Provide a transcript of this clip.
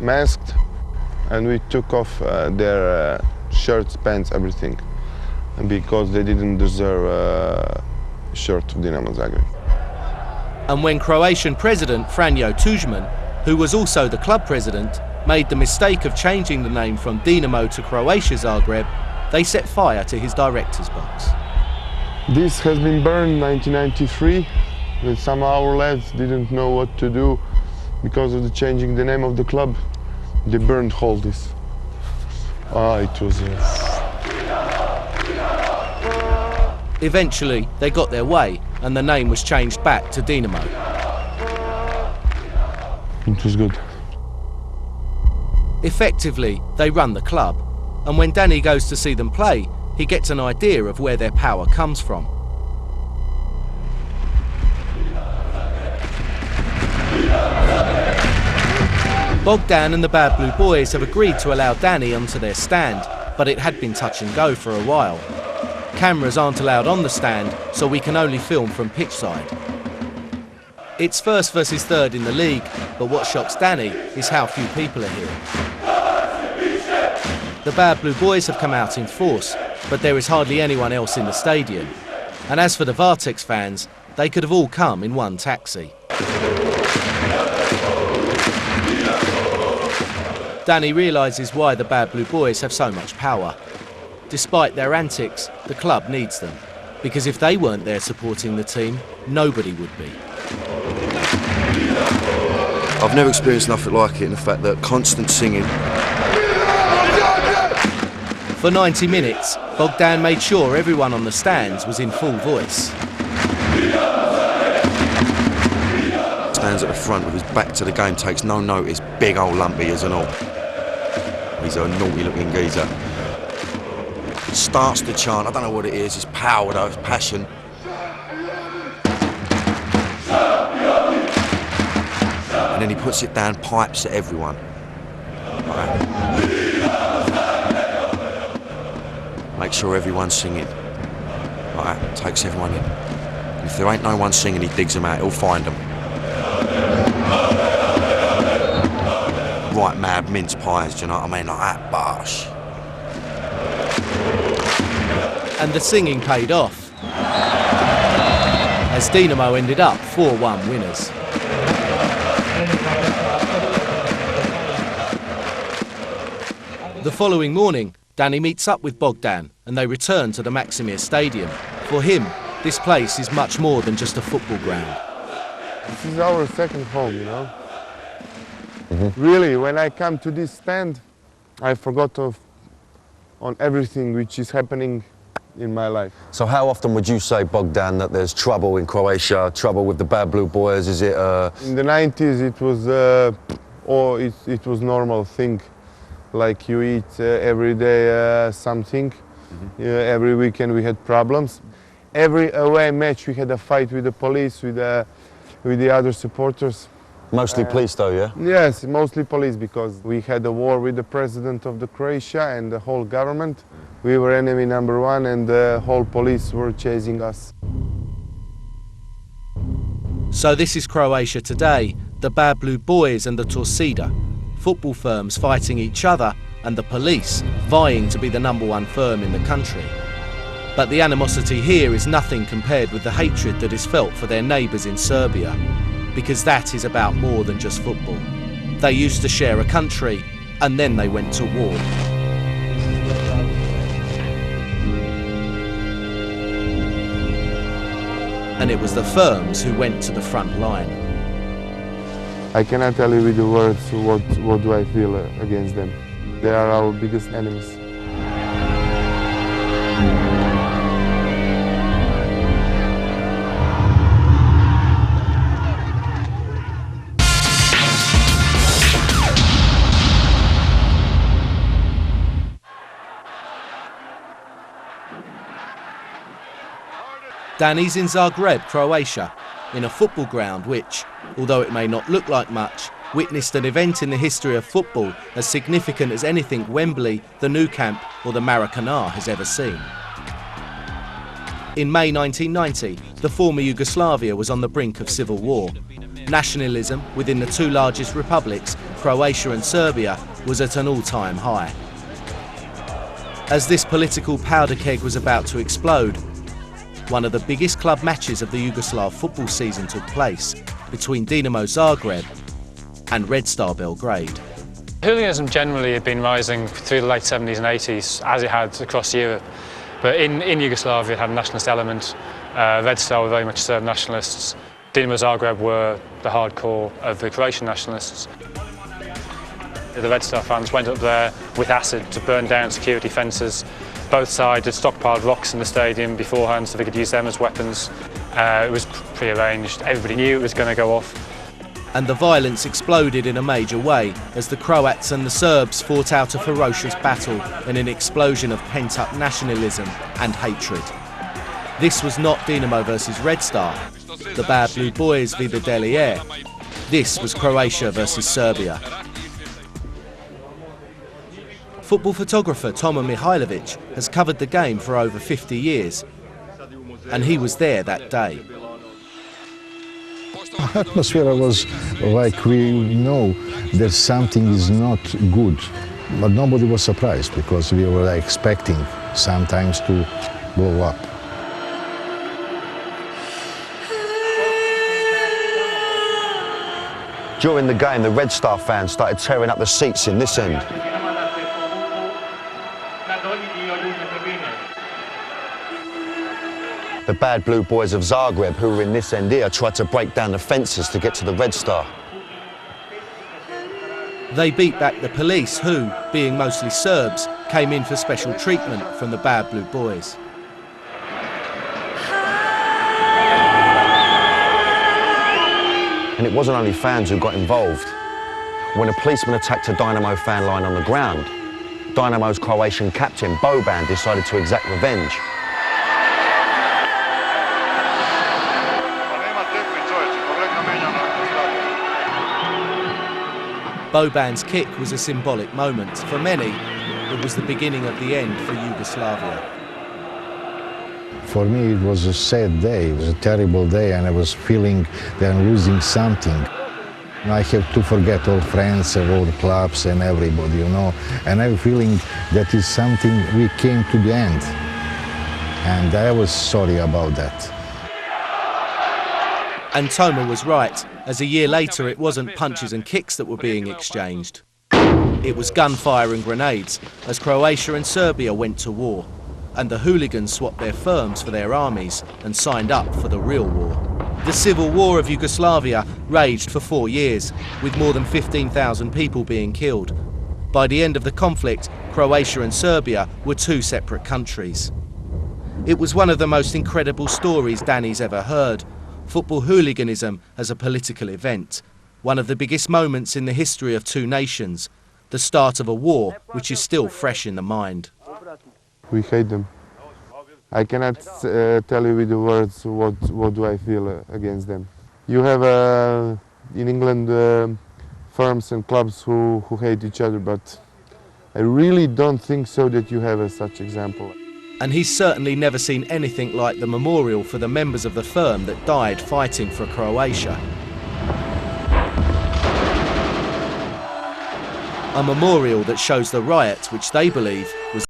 masked, and we took off their shirts, pants, everything, because they didn't deserve a shirt of Dinamo Zagreb. And when Croatian president Franjo Tuđman, who was also the club president, made the mistake of changing the name from Dinamo to Croatia Zagreb, they set fire to his director's box. This has been burned in 1993, when some of our lads didn't know what to do because of the changing the name of the club. They burned all this. It was... Eventually, they got their way, and the name was changed back to Dinamo. It was good. Effectively, they run the club, and when Danny goes to see them play, he gets an idea of where their power comes from. Bogdan and the Bad Blue Boys have agreed to allow Danny onto their stand, but it had been touch and go for a while. Cameras aren't allowed on the stand, so we can only film from pitch side. It's first versus third in the league, but what shocks Danny is how few people are here. The Bad Blue Boys have come out in force, but there is hardly anyone else in the stadium. And as for the Vartex fans, they could have all come in one taxi. Danny realises why the Bad Blue Boys have so much power. Despite their antics, the club needs them, because if they weren't there supporting the team, nobody would be. I've never experienced nothing like it in the fact that constant singing. For 90 minutes, Bogdan made sure everyone on the stands was in full voice. Stands at the front with his back to the game, takes no notice, big old lumpy as an all. He's a naughty looking geezer. Starts to chant, I don't know what it is, it's power though, it's passion. And then he puts it down, pipes at everyone. Right. Make sure everyone's singing. Right. Takes everyone in. And if there ain't no one singing, he digs them out, he'll find them. Right mad mince pies, do you know what I mean? Like that, bosh. And the singing paid off, as Dinamo ended up 4-1 winners. The following morning, Danny meets up with Bogdan and they return to the Maksimir Stadium. For him, this place is much more than just a football ground. This is our second home, you know. Really, when I come to this stand, I forgot on everything which is happening in my life. So how often would you say, Bogdan, that there's trouble in Croatia, trouble with the Bad Blue Boys? Is it In the 90s it was it was normal thing, like you eat every day something. Every weekend we had problems. Every away match we had a fight with the police, with the other supporters. mostly police though, yeah? Yes, mostly police, because we had a war with the president of the Croatia and the whole government. We were enemy number one and the whole police were chasing us. So this is Croatia today, the Bad Blue Boys and the Torcida, football firms fighting each other and the police vying to be the #1 firm in the country. But the animosity here is nothing compared with the hatred that is felt for their neighbours in Serbia, because that is about more than just football. They used to share a country and then they went to war. And it was the firms who went to the front line. I cannot tell you with the words what do I feel against them. They are our biggest enemies. Danny's in Zagreb, Croatia, in a football ground which, although it may not look like much, witnessed an event in the history of football as significant as anything Wembley, the Nou Camp or the Maracanã has ever seen. In May 1990, the former Yugoslavia was on the brink of civil war. Nationalism within the two largest republics Croatia and Serbia was at an all-time high. As this political powder keg was about to explode, one of the biggest club matches of the Yugoslav football season took place between Dinamo Zagreb and Red Star Belgrade. Hooliganism generally had been rising through the late 70s and 80s, as it had across Europe. But in Yugoslavia it had a nationalist element. Red Star were very much Serb nationalists. Dinamo Zagreb were the hardcore of the Croatian nationalists. The Red Star fans went up there with acid to burn down security fences. Both sides had stockpiled rocks in the stadium beforehand so they could use them as weapons. It was pre-arranged, everybody knew it was going to go off. And the violence exploded in a major way as the Croats and the Serbs fought out a ferocious battle in an explosion of pent-up nationalism and hatred. This was not Dinamo versus Red Star, the Bad Blue Boys v the Delier. This was Croatia versus Serbia. Football photographer Toma Mihailovic has covered the game for over 50 years, and he was there that day. Atmosphere was like we know that something is not good, but nobody was surprised because we were expecting sometimes to blow up. During the game, the Red Star fans started tearing up the seats in this end. The Bad Blue Boys of Zagreb, who were in this end here, tried to break down the fences to get to the Red Star. They beat back the police who, being mostly Serbs, came in for special treatment from the Bad Blue Boys. And it wasn't only fans who got involved. When a policeman attacked a Dynamo fan lying on the ground, Dynamo's Croatian captain, Boban, decided to exact revenge. Boban's kick was a symbolic moment. For many, it was the beginning of the end for Yugoslavia. For me, it was a sad day. It was a terrible day, and I was feeling that I'm losing something. I have to forget all friends, all the clubs and everybody, you know. And I'm feeling that is something we came to the end. And I was sorry about that. And Toma was right, as a year later it wasn't punches and kicks that were being exchanged. It was gunfire and grenades, as Croatia and Serbia went to war, and the hooligans swapped their firms for their armies and signed up for the real war. The civil war of Yugoslavia raged for 4 years, with more than 15,000 people being killed. By the end of the conflict, Croatia and Serbia were two separate countries. It was one of the most incredible stories Danny's ever heard. Football hooliganism as a political event, one of the biggest moments in the history of two nations, the start of a war which is still fresh in the mind. We hate them. I cannot tell you with the words what do I feel against them. You have in England firms and clubs who hate each other, but I really don't think so that you have such example. And he's certainly never seen anything like the memorial for the members of the firm that died fighting for Croatia. A memorial that shows the riot which they believe was